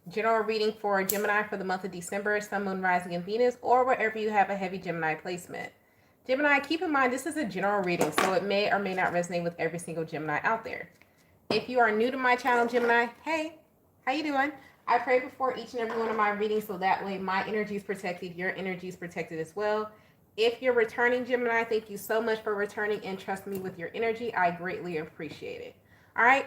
General reading for Gemini for the month of December, Sun, Moon, Rising, and Venus, or wherever you have a heavy Gemini placement. Gemini, keep in mind this is a general reading, so it may or may not resonate with every single Gemini out there. If you are new to my channel, Gemini, hey, how you doing? I pray before each and every one of my readings so that way my energy is protected, your energy is protected as well. If you're returning, Gemini, thank you so much for returning and trust me with your energy. I greatly appreciate it. All right,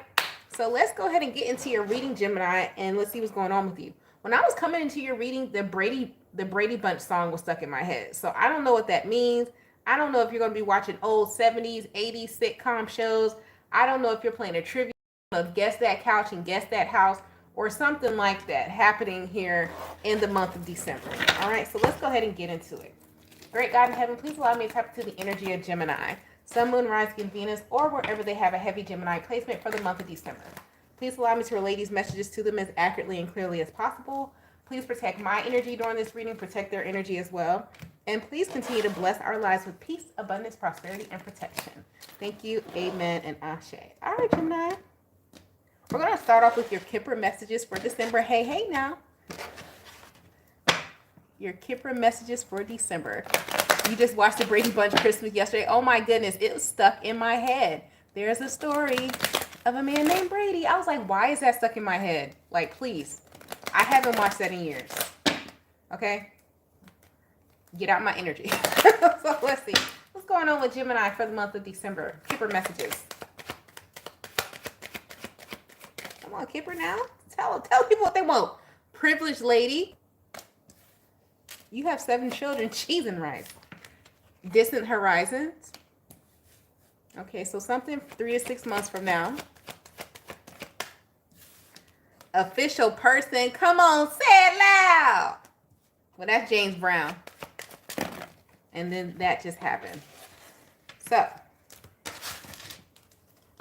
so let's go ahead and get into your reading, Gemini, and let's see what's going on with you. When I was coming into your reading, the Brady Bunch song was stuck in my head. So I don't know what that means. I don't know if you're going to be watching old 70s, 80s sitcom shows. I don't know if you're playing a trivia of Guess That Couch and Guess That House or something like that happening here in the month of December. All right, so let's go ahead and get into it. Great God in heaven, please allow me to tap into the energy of Gemini, Sun, Moon, Rising, and Venus, or wherever they have a heavy Gemini placement for the month of December. Please allow me to relay these messages to them as accurately and clearly as possible. Please protect my energy during this reading, protect their energy as well. And please continue to bless our lives with peace, abundance, prosperity, and protection. Thank you, amen, and ashe. All right, Gemini. We're going to start off with your Kipper messages for December. Hey, hey now. Your Kipper messages for December. You just watched the Brady Bunch Christmas yesterday. Oh my goodness, it was stuck in my head. There's a story of a man named Brady. I was like, why is that stuck in my head? Like, please. I haven't watched that in years. Okay? Get out my energy. So let's see. What's going on with Gemini for the month of December? Kipper messages. Come on, Kipper now. Tell people what they want. Privileged lady. You have 7 children. Cheese and rice. Distant horizons. Okay, so something 3 to 6 months from now. Official person. Come on, say it loud. Well, that's James Brown. And then that just happened. So,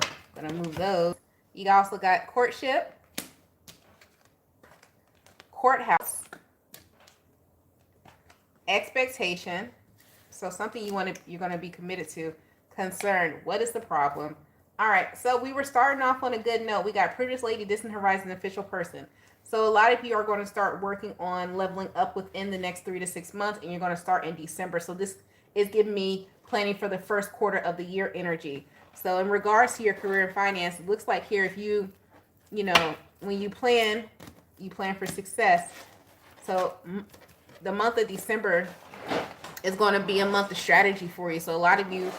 I'm going to move those. You also got courtship. Courthouse. Expectation. So something you're going to be committed to. Concern. What is the problem? All right. So we were starting off on a good note. We got privileged lady, distant horizon, official person. So a lot of you are going to start working on leveling up within the next 3 to 6 months, and you're going to start in December. So this is giving me planning for the first quarter of the year energy. So in regards to your career and finance, it looks like here if you when you plan for success. So the month of December is going to be a month of strategy for you. So a lot of you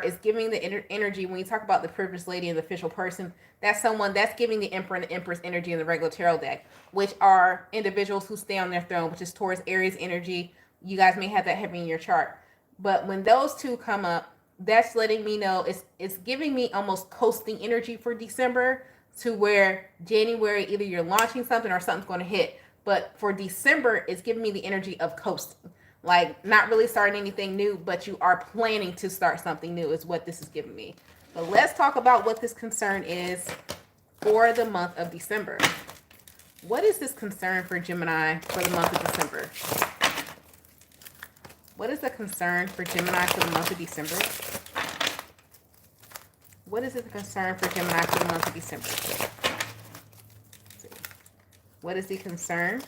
is giving the energy when you talk about the privileged lady and the official person. That's someone that's giving the Emperor and the Empress energy in the regular tarot deck, which are individuals who stay on their throne, which is Taurus, Aries energy. You guys may have that heavy in your chart. But when those two come up, that's letting me know it's giving me almost coasting energy for December, to where January either you're launching something or something's going to hit. But for December, it's giving me the energy of coasting. Like not really starting anything new, but you are planning to start something new is what this is giving me. But let's talk about what this concern is for the month of December. What is this concern for Gemini for the month of December? What is the concern for Gemini for the month of December? What is the concern for Gemini for the month of December? What is the concern?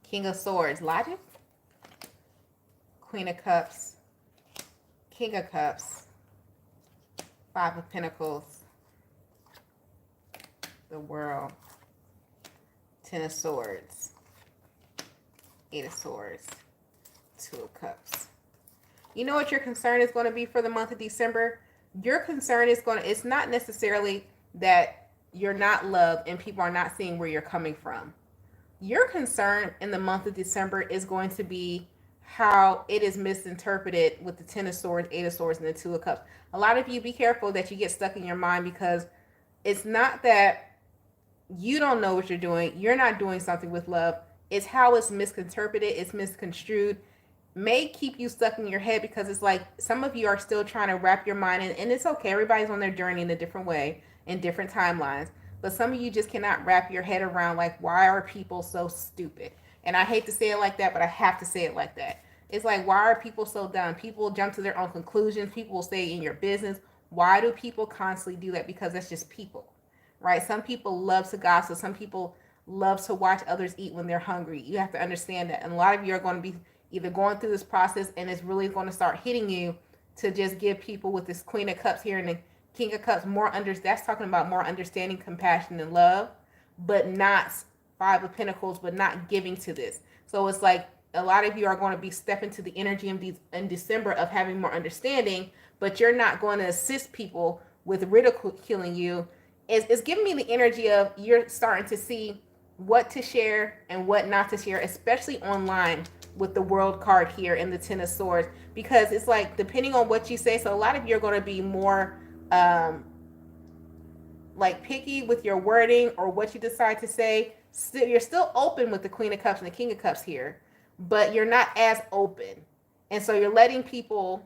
King of Swords, logic. Queen of Cups, King of Cups, 5 of Pentacles, the World, 10 of Swords, 8 of Swords, 2 of Cups. You know what your concern is going to be for the month of December? Your concern is it's not necessarily that you're not loved and people are not seeing where you're coming from. Your concern in the month of December is going to be how it is misinterpreted with the 10 of Swords, 8 of Swords, and the 2 of Cups. A lot of you, be careful that you get stuck in your mind, because it's not that you don't know what you're doing. You're not doing something with love. It's how it's misinterpreted. It's misconstrued. May keep you stuck in your head, because it's like some of you are still trying to wrap your mind in, and it's okay. Everybody's on their journey in a different way, in different timelines. But some of you just cannot wrap your head around, like, why are people so stupid? And I hate to say it like that, but I have to say it like that. It's like, why are people so dumb? People jump to their own conclusions. People will stay in your business. Why do people constantly do that? Because that's just people, right? Some people love to gossip. Some people love to watch others eat when they're hungry. You have to understand that. And a lot of you are going to be either going through this process and it's really going to start hitting you to just give people with this Queen of Cups here and the King of Cups more that's talking about more understanding, compassion, and love, but not Five of Pentacles, but not giving to this. So it's like a lot of you are going to be stepping to the energy in December of having more understanding, but you're not going to assist people with ridiculing you. It's giving me the energy of you're starting to see what to share and what not to share, especially online with the World card here and the Ten of Swords, because it's like depending on what you say. So a lot of you are going to be more like picky with your wording or what you decide to say. Still, you're still open with the Queen of Cups and the King of Cups here, but you're not as open. And so you're letting people,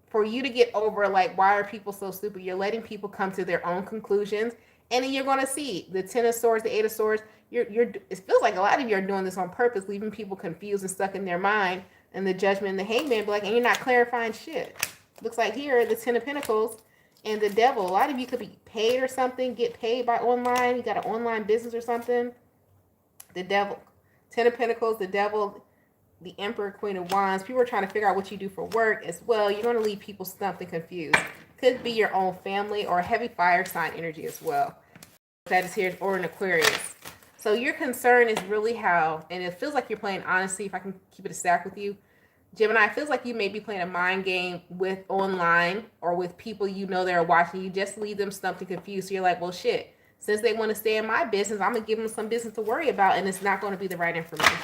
for you to get over like, why are people so stupid? You're letting people come to their own conclusions. And then you're going to see the Ten of Swords, the Eight of Swords. It feels like a lot of you are doing this on purpose, leaving people confused and stuck in their mind. And the Judgment and the Hangman be like, and you're not clarifying shit. Looks like here, the Ten of Pentacles and the Devil. A lot of you could be paid or something, get paid by online. You got an online business or something. The Devil, Ten of Pentacles, the Devil, the Emperor, Queen of Wands. People are trying to figure out what you do for work as well. You're going to leave people stumped and confused. Could be your own family or a heavy fire sign energy as well. That is here, or an Aquarius. So your concern is really how, and it feels like you're playing honesty, if I can keep it a stack with you, Gemini, it feels like you may be playing a mind game with online or with people you know that are watching. You just leave them stumped and confused. So you're like, well, shit, since they want to stay in my business, I'm going to give them some business to worry about, and it's not going to be the right information.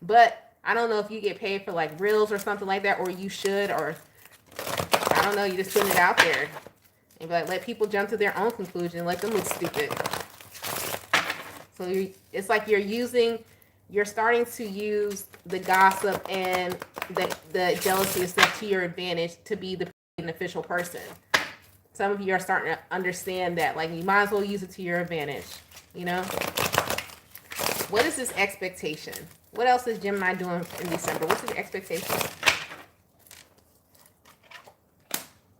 But I don't know if you get paid for like reels or something like that, or you should, or I don't know, you just putting it out there. And be like, let people jump to their own conclusion, let them look stupid. So it's like you're starting to use the gossip and the jealousy and stuff to your advantage to be the official person. Some of you are starting to understand that, like, you might as well use it to your advantage, you know? What is this expectation? What else is Gemini doing in December? What's his expectation?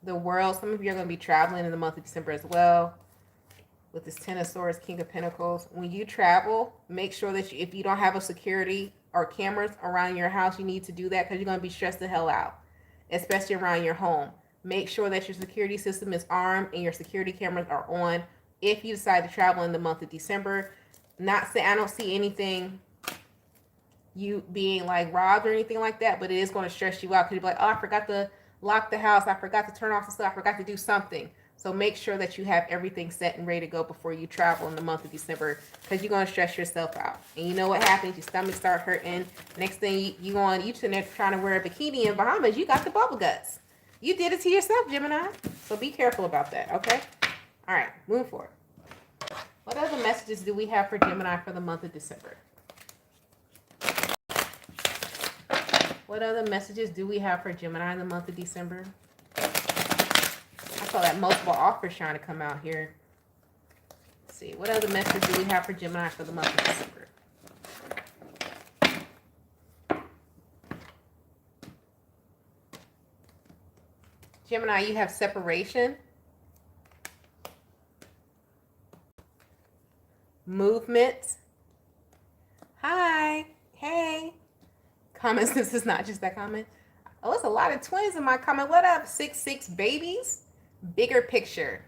The World. Some of you are going to be traveling in the month of December as well. With this Ten of Swords, King of Pentacles. When you travel, make sure that if you don't have a security or cameras around your house, you need to do that because you're going to be stressed the hell out, especially around your home. Make sure that your security system is armed and your security cameras are on if you decide to travel in the month of December. Not say I don't see anything you being like robbed or anything like that, but it is going to stress you out because you'll be like, oh, I forgot to lock the house. I forgot to turn off the stuff. I forgot to do something. So make sure that you have everything set and ready to go before you travel in the month of December, because you're going to stress yourself out. And you know what happens? Your stomach start hurting. Next thing you sitting there trying to wear a bikini in Bahamas, you got the bubble guts. You did it to yourself, Gemini. So be careful about that, okay? All right, moving forward. What other messages do we have for Gemini for the month of December? What other messages do we have for Gemini in the month of December? I saw that multiple offers trying to come out here. Let's see. What other message do we have for Gemini for the month of December? Gemini, you have separation, movement. Hi. Hey. Comments. This is not just that comment. Oh, it's a lot of twins in my comment. What up, 6 babies? Bigger picture.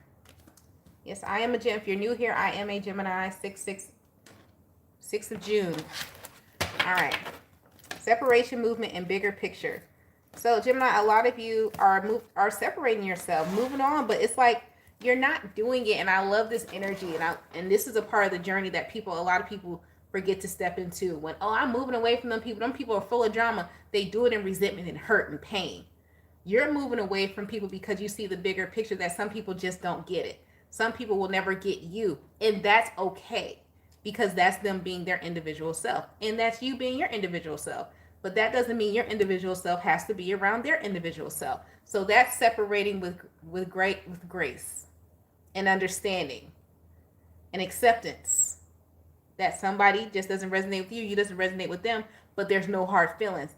Yes, I am a Gem. If you're new here, I am a Gemini. 6 of June. All right. Separation, movement, and bigger picture. So, Gemini, a lot of you are separating yourself, moving on, but it's like you're not doing it. And I love this energy. And this is a part of the journey that a lot of people forget to step into. When, oh, I'm moving away from them people. Them people are full of drama. They do it in resentment and hurt and pain. You're moving away from people because you see the bigger picture that some people just don't get it. Some people will never get you. And that's okay, because that's them being their individual self. And that's you being your individual self. But that doesn't mean your individual self has to be around their individual self. So that's separating with grace and understanding and acceptance. That somebody just doesn't resonate with you, you doesn't resonate with them, but there's no hard feelings.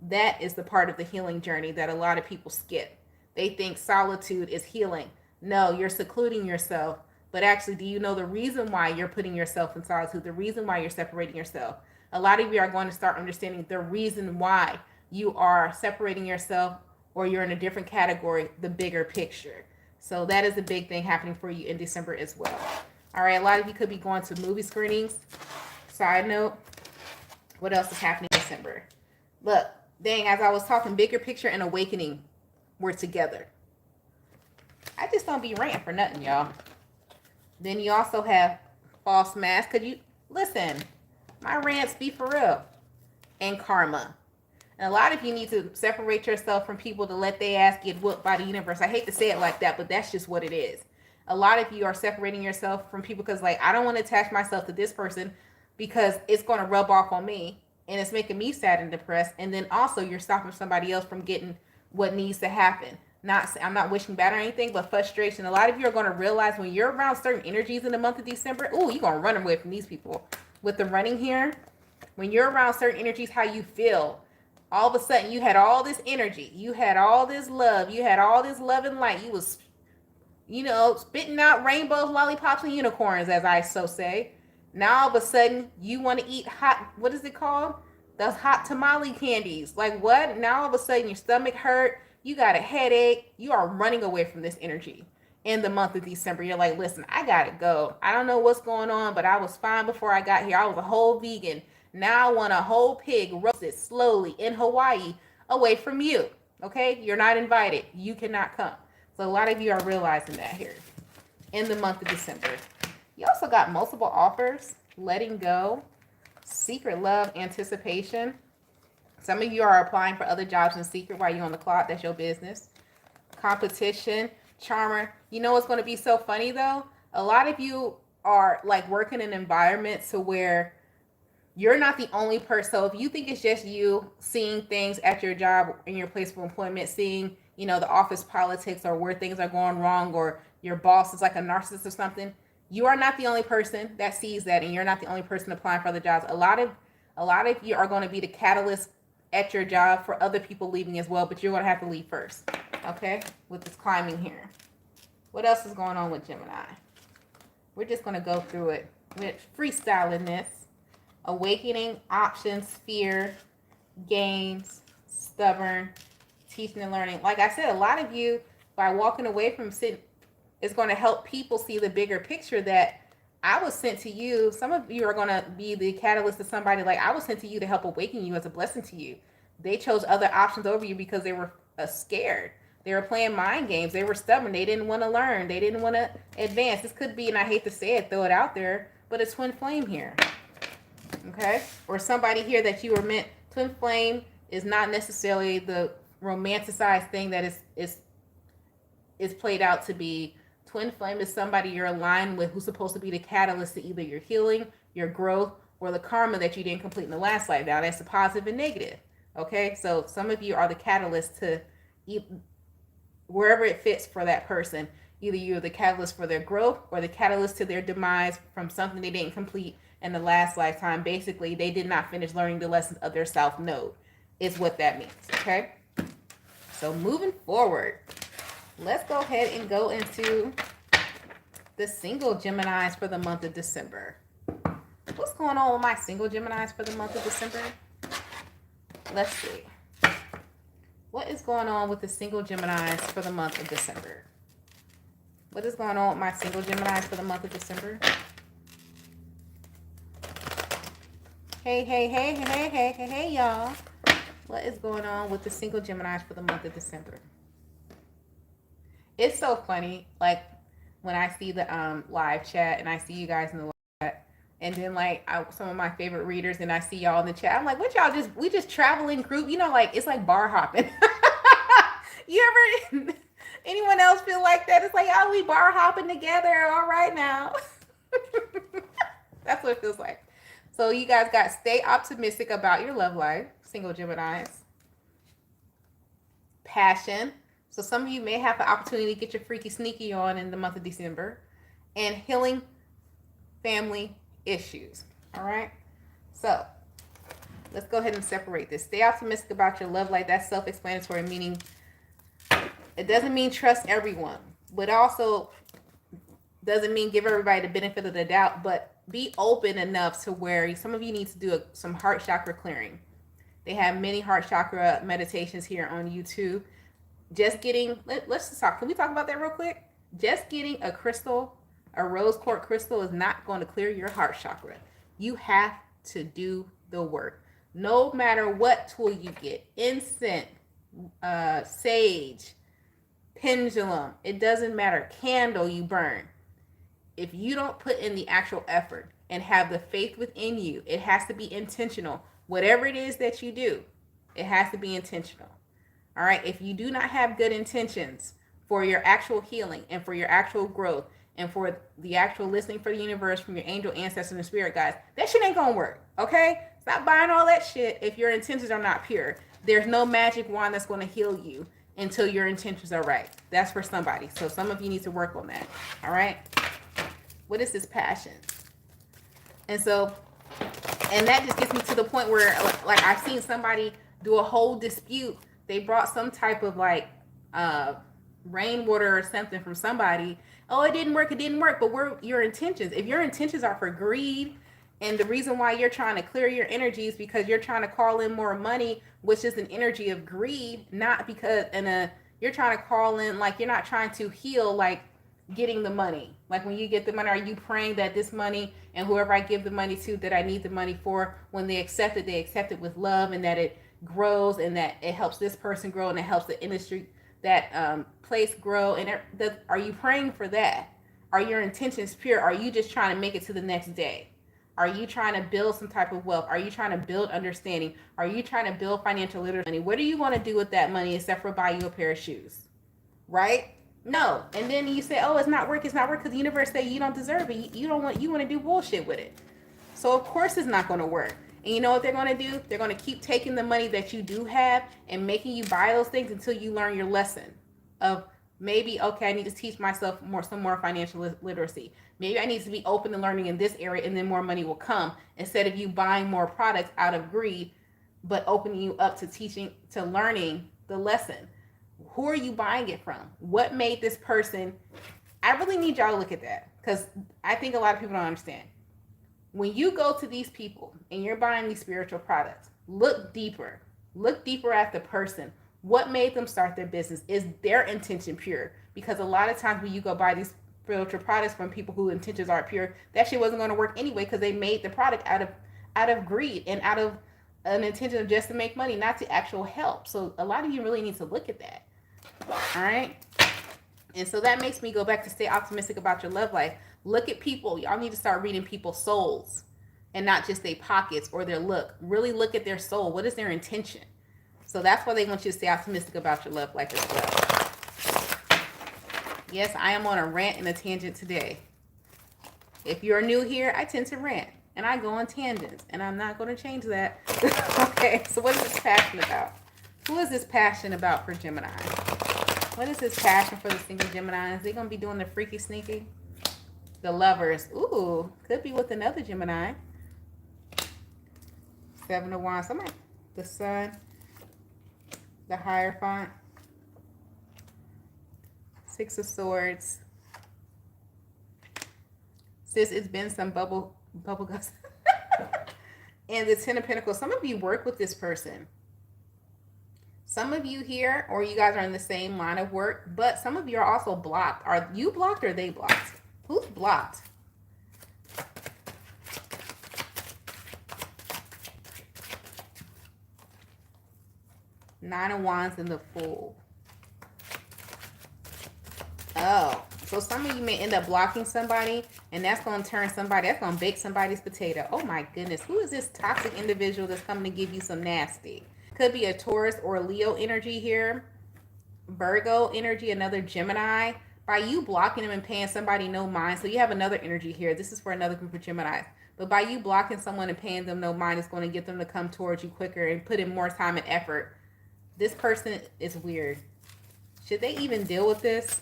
That is the part of the healing journey that a lot of people skip. They think solitude is healing. No, you're secluding yourself. But actually, do you know the reason why you're putting yourself in solitude? The reason why you're separating yourself? A lot of you are going to start understanding the reason why you are separating yourself or you're in a different category, the bigger picture. So that is a big thing happening for you in December as well. All right, a lot of you could be going to movie screenings. Side note, what else is happening in December? Look, dang, as I was talking, bigger picture and awakening were together. I just don't be ranting for nothing, y'all. Then you also have false mask. Could you listen? My rants be for real. And karma. And a lot of you need to separate yourself from people to let their ass get whooped by the universe. I hate to say it like that, but that's just what it is. A lot of you are separating yourself from people because, like, I don't want to attach myself to this person because it's going to rub off on me and it's making me sad and depressed. And then also you're stopping somebody else from getting what needs to happen. I'm not wishing bad or anything, but frustration. A lot of you are going to realize when you're around certain energies in the month of December, ooh, you're going to run away from these people. With the running here, when you're around certain energies, how you feel. All of a sudden, you had all this energy. You had all this love. You had all this love and light. You was, spitting out rainbows, lollipops, and unicorns, as I so say. Now, all of a sudden, you want to eat hot, what is it called? Those hot tamale candies. Like what? Now, all of a sudden, your stomach hurt. You got a headache. You are running away from this energy in the month of December. You're like, listen, I gotta go. I don't know what's going on, but I was fine before I got here. I was a whole vegan. Now I want a whole pig roasted slowly in Hawaii away from you. Okay? You're not invited. You cannot come. So a lot of you are realizing that here in the month of December. You also got multiple offers, letting go, secret love, anticipation. Some of you are applying for other jobs in secret while you're on the clock. That's your business. Competition, charmer. You know what's going to be so funny though? A lot of you are like working in an environment to where you're not the only person. So if you think it's just you seeing things at your job, in your place of employment, seeing, the office politics or where things are going wrong, or your boss is like a narcissist or something, you are not the only person that sees that, and you're not the only person applying for other jobs. A lot of you are going to be the catalyst at your job for other people leaving as well, but you're going to have to leave first. Okay? With this climbing here. What else is going on with Gemini? We're just going to go through it with freestyling this. Awakening, options, fear, games, stubborn, teaching and learning. Like I said, a lot of you, by walking away from sitting, is going to help people see the bigger picture that I was sent to you. Some of you are going to be the catalyst to somebody. Like, I was sent to you to help awaken you as a blessing to you. They chose other options over you because they were scared. They were playing mind games. They were stubborn. They didn't want to learn. They didn't want to advance. This could be, and I hate to say it, throw it out there, but a twin flame here. Okay? Or somebody here that you were meant. Twin flame is not necessarily the romanticized thing that is played out to be. Twin flame is somebody you're aligned with who's supposed to be the catalyst to either your healing, your growth, or the karma that you didn't complete in the last life. Now, that's a positive and negative. Okay? So some of you are the catalyst to wherever it fits for that person. Either you're the catalyst for their growth or the catalyst to their demise from something they didn't complete in the last lifetime. Basically, they did not finish learning the lessons of their South Node, is what that means. Okay? So moving forward, let's go ahead and go into the single Geminis for the month of December. What's going on with my single Geminis for the month of December? Let's see. What is going on with the single Geminis for the month of December? What is going on with my single Geminis for the month of December? Hey, y'all. What is going on with the single Geminis for the month of December? It's so funny, like, when I see the live chat and I see you guys in the chat, and then, like, some of my favorite readers, and I see y'all in the chat. I'm like, what y'all we just travel in group? Like, it's like bar hopping. You ever, anyone else feel like that? It's like, oh, we bar hopping together. All right now. That's what it feels like. So you guys got stay optimistic about your love life, single Geminis. Passion. So some of you may have the opportunity to get your freaky sneaky on in the month of December. And healing family issues. All right. So let's go ahead and separate this. Stay optimistic about your love life. That's self-explanatory, meaning it doesn't mean trust everyone. but also doesn't mean give everybody the benefit of the doubt, but be open enough to where some of you need to do some heart chakra clearing. They have many heart chakra meditations here on YouTube. Just getting, let's just talk. Can we talk about that real quick? Just getting a crystal, a rose quartz crystal, is not going to clear your heart chakra. You have to do the work. No matter what tool you get, incense, sage, pendulum, it doesn't matter, candle you burn. If you don't put in the actual effort and have the faith within you, it has to be intentional. Whatever it is that you do, it has to be intentional. All right. If you do not have good intentions for your actual healing and for your actual growth and for the actual listening for the universe from your angel ancestors and spirit guides, that shit ain't gonna work. Okay. Stop buying all that shit if your intentions are not pure. There's no magic wand that's going to heal you until your intentions are right. That's for somebody. So some of you need to work on that. All right. What is this passion? And so, and that just gets me to the point where, like, I've seen somebody do a whole dispute. They brought some type of like rainwater or something from somebody. Oh, it didn't work. It didn't work. But where your intentions? If your intentions are for greed, and the reason why you're trying to clear your energies because you're trying to call in more money, which is an energy of greed, not because you're trying to call in, like, you're not trying to heal, like getting the money. Like when you get the money, are you praying that this money and whoever I give the money to, that I need the money for, when they accept it with love, and that it grows, and that it helps this person grow, and it helps the industry, that place grow, and are you praying for that? Are your intentions pure? Are you just trying to make it to the next day? Are you trying to build some type of wealth? Are you trying to build understanding? Are you trying to build financial literacy? What do you want to do with that money except for buy you a pair of shoes? Right? No. And then you say, oh, it's not work, because the universe say you don't deserve it. You want to do bullshit with it. So of course it's not going to work. And you know what they're going to do? They're going to keep taking the money that you do have and making you buy those things until you learn your lesson of, maybe, okay, I need to teach myself some more financial literacy. Maybe I need to be open to learning in this area, and then more money will come, instead of you buying more products out of greed, but opening you up to learning the lesson. Who are you buying it from? What made this person? I really need y'all to look at that, because I think a lot of people don't understand. When you go to these people and you're buying these spiritual products, look deeper. Look deeper at the person. What made them start their business? Is their intention pure? Because a lot of times when you go buy these spiritual products from people whose intentions aren't pure, that shit wasn't going to work anyway, because they made the product out of greed and out of an intention of just to make money, not to actual help. So a lot of you really need to look at that. All right. And so that makes me go back to stay optimistic about your love life. Look at people. Y'all need to start reading people's souls and not just their pockets or their look. Really look at their soul. What is their intention? So that's why they want you to stay optimistic about your love life as well. Yes, I am on a rant and a tangent today. If you're new here, I tend to rant and I go on tangents, and I'm not going to change that. Okay, so what is this passion about? Who is this passion about for Gemini? What is this passion for the single Gemini? Is they going to be doing the freaky sneaky? The Lovers. Ooh, could be with another Gemini. Seven of Wands. Somebody. The Sun. The Hierophant. Six of Swords. Sis, it's been some bubble guts. And the Ten of Pentacles. Some of you work with this person. Some of you here, or you guys are in the same line of work, but some of you are also blocked. Are you blocked or are they blocked? Who's blocked? Nine of Wands and the Fool. Oh, so some of you may end up blocking somebody, and that's going to turn somebody, that's going to bake somebody's potato. Oh my goodness. Who is this toxic individual that's coming to give you some nasty? Could be a Taurus or a Leo energy here. Virgo energy, another Gemini. By you blocking them and paying somebody no mind, so you have another energy here. This is for another group of Geminis. But by you blocking someone and paying them no mind, it's going to get them to come towards you quicker and put in more time and effort. This person is weird. Should they even deal with this?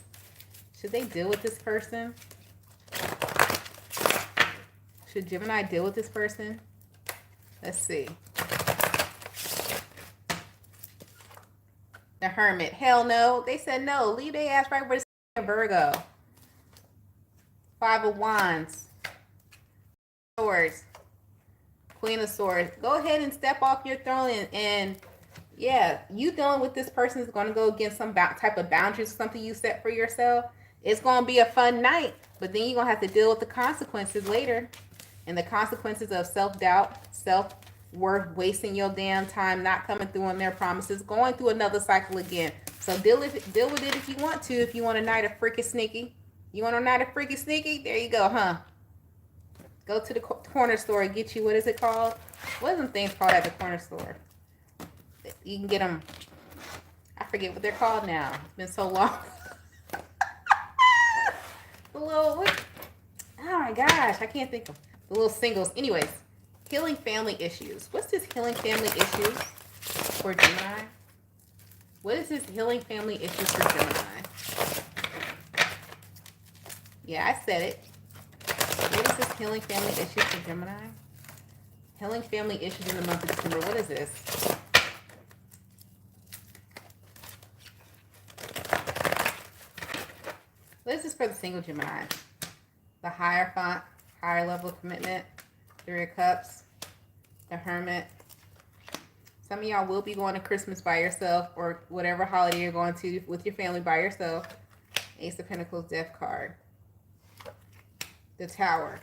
Should they deal with this person? Should Gemini deal with this person? Let's see. The Hermit. Hell no. They said no. Leave their ass right where Virgo. Five of Wands. Swords. Queen of Swords. Go ahead and step off your throne and yeah, you dealing with this person is going to go against some type of boundaries, something you set for yourself. It's going to be a fun night, but then you're going to have to deal with the consequences later. And the consequences of self-doubt, self-worth, wasting your damn time, not coming through on their promises, going through another cycle again. So deal with it if you want to. If you want a night of freaking sneaky. You want a night of freaking sneaky? There you go, huh? Go to the corner store and get you, what is it called? What are them things called at the corner store? You can get them, I forget what they're called now. It's been so long. The little, oh my gosh, I can't think of the little singles. Anyways, healing family issues. What's this healing family issues for Gemini? What is this healing family issues for Gemini? Yeah, I said it. What is this healing family issues for Gemini? Healing family issues in the month of December. What is this? What is this for the single Gemini? The Hierophant, higher level of commitment, Three of Cups, the Hermit. Some of y'all will be going to Christmas by yourself or whatever holiday you're going to with your family by yourself. Ace of Pentacles, Death card. The Tower.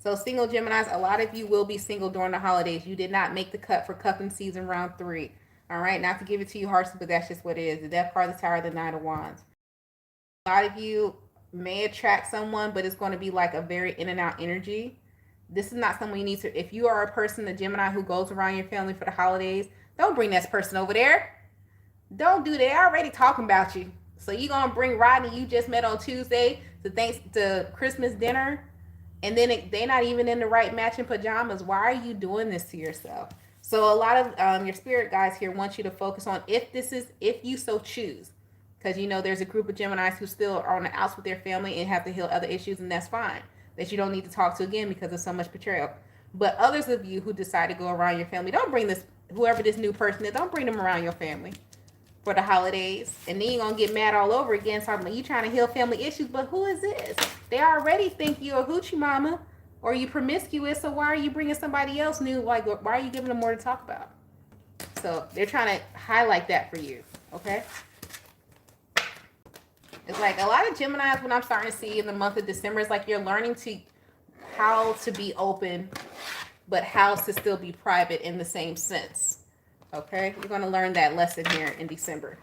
So single Geminis, a lot of you will be single during the holidays. You did not make the cut for cupping season round 3. All right, not to give it to you harshly, but that's just what it is. The Death card, the Tower, the Nine of Wands. A lot of you may attract someone, but it's going to be like a very in and out energy. This is not someone you need to, if you are a person, the Gemini who goes around your family for the holidays, don't bring that person over there. Don't do that. They're already talking about you. So you're going to bring Rodney you just met on Tuesday to Christmas dinner, and then they're not even in the right matching pajamas. Why are you doing this to yourself? So a lot of your spirit guides here want you to focus on if you so choose. Because, you know, there's a group of Geminis who still are on the outs with their family and have to heal other issues, and that's fine. That you don't need to talk to again because of so much betrayal. But others of you who decide to go around your family, don't bring whoever this new person is, don't bring them around your family for the holidays. And then you're going to get mad all over again talking about you trying to heal family issues. But who is this? They already think you're a hoochie mama or you promiscuous. So why are you bringing somebody else new? Like, why are you giving them more to talk about? So they're trying to highlight that for you. Okay. It's like a lot of Geminis, when I'm starting to see in the month of December, it's like you're learning how to be open, but how to still be private in the same sense. Okay, you're going to learn that lesson here in December.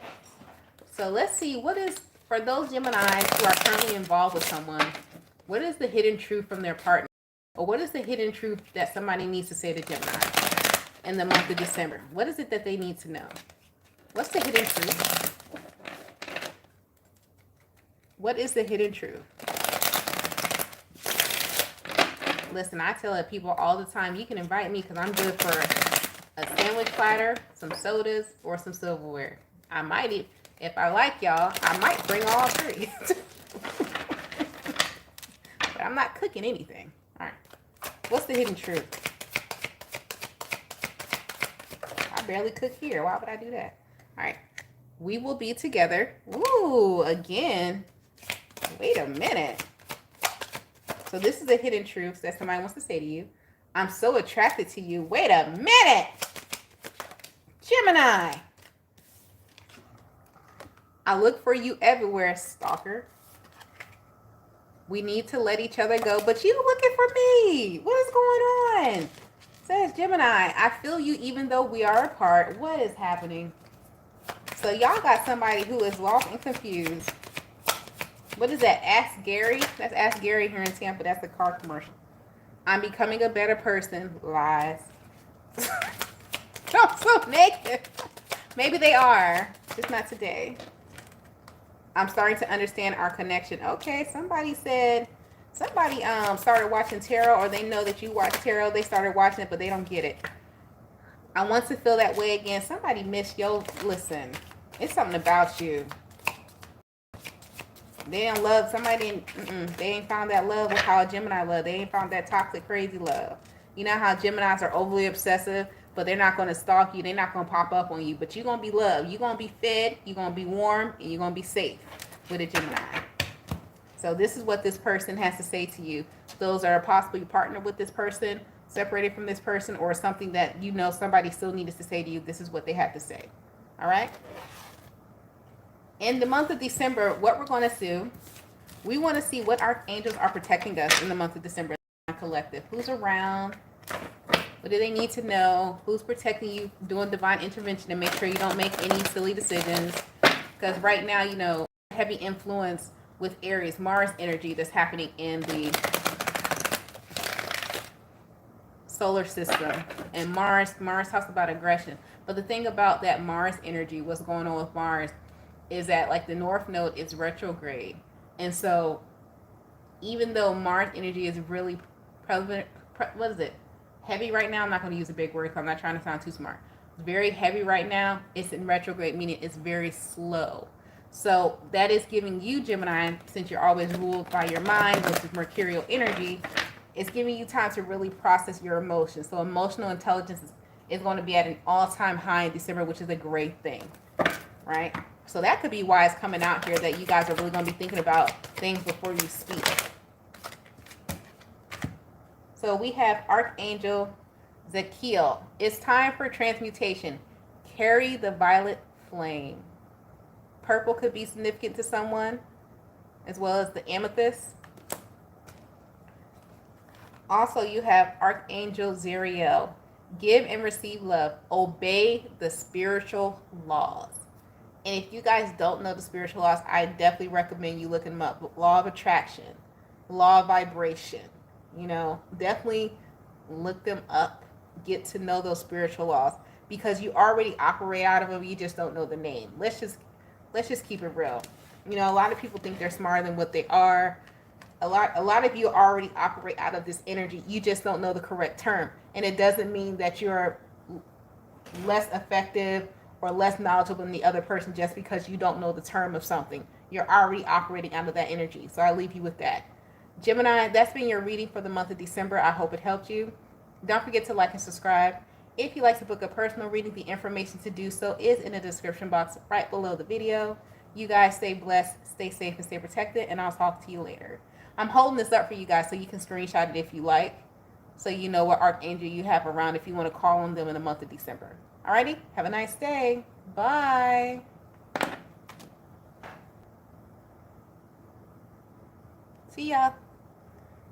So let's see, what is, for those Geminis who are currently involved with someone, what is the hidden truth from their partner? Or what is the hidden truth that somebody needs to say to Gemini in the month of December? What is it that they need to know? What's the hidden truth? What is the hidden truth? Listen, I tell people all the time, you can invite me because I'm good for a sandwich platter, some sodas, or some silverware. I might, if I like y'all, I might bring all 3. But I'm not cooking anything. All right. What's the hidden truth? I barely cook here. Why would I do that? All right. We will be together. Ooh, again. Wait a minute. So this is a hidden truth that somebody wants to say to you. I'm so attracted to you. Wait a minute. Gemini. I look for you everywhere, stalker. We need to let each other go, but you looking for me. What is going on? Says Gemini, I feel you even though we are apart. What is happening? So y'all got somebody who is lost and confused. What is that? Ask Gary? That's Ask Gary here in Tampa. That's a car commercial. I'm becoming a better person. Lies. I'm so negative. Maybe they are. Just not today. I'm starting to understand our connection. Okay, somebody started watching tarot, or they know that you watch tarot. They started watching it, but they don't get it. I want to feel that way again. Somebody missed your, listen, it's something about you. They don't love somebody. They ain't found that love with how a Gemini love. They ain't found that toxic, crazy love. You know how Geminis are overly obsessive, but they're not going to stalk you. They're not going to pop up on you. But you're going to be loved. You're going to be fed. You're going to be warm, and you're going to be safe. with a Gemini. So this is what this person has to say to you. Those are possibly partnered with this person, separated from this person, or something that you know somebody still needed to say to you. This is what they had to say. All right? In the month of December, what we're going to do, we want to see what archangels are protecting us in the month of December. Collective. Who's around? What do they need to know? Who's protecting you, doing divine intervention to make sure you don't make any silly decisions? Because right now, you know, heavy influence with Aries, Mars energy that's happening in the solar system. And Mars talks about aggression. But the thing about that Mars energy, what's going on with Mars, is that like the North Node is retrograde. And so even though Mars energy is really prevalent, what is it? Heavy right now. I'm not going to use a big word because I'm not trying to sound too smart. It's very heavy right now. It's in retrograde, meaning it's very slow. So that is giving you, Gemini, since you're always ruled by your mind, which is mercurial energy, it's giving you time to really process your emotions. So emotional intelligence is going to be at an all-time high in December, which is a great thing, right? So that could be why it's coming out here that you guys are really going to be thinking about things before you speak. So we have Archangel Zachiel. It's time for transmutation. Carry the violet flame. Purple could be significant to someone, as well as the amethyst. Also, you have Archangel Zariel. Give and receive love. Obey the spiritual laws. And if you guys don't know the spiritual laws, I definitely recommend you looking them up. Law of attraction, law of vibration. You know, definitely look them up. Get to know those spiritual laws because you already operate out of them. You just don't know the name. Let's just keep it real. You know, a lot of people think they're smarter than what they are. A lot of you already operate out of this energy. You just don't know the correct term. And it doesn't mean that you're less effective or less knowledgeable than the other person just because you don't know the term of something. You're already operating out of that energy. So I leave you with that. Gemini, that's been your reading for the month of December. I hope it helped you. Don't forget to like and subscribe. If you'd like to book a personal reading, the information to do so is in the description box right below the video. You guys stay blessed, stay safe, and stay protected, and I'll talk to you later. I'm holding this up for you guys so you can screenshot it if you like, so you know what archangel you have around if you want to call on them in the month of December. Alrighty, have a nice day. Bye. See ya.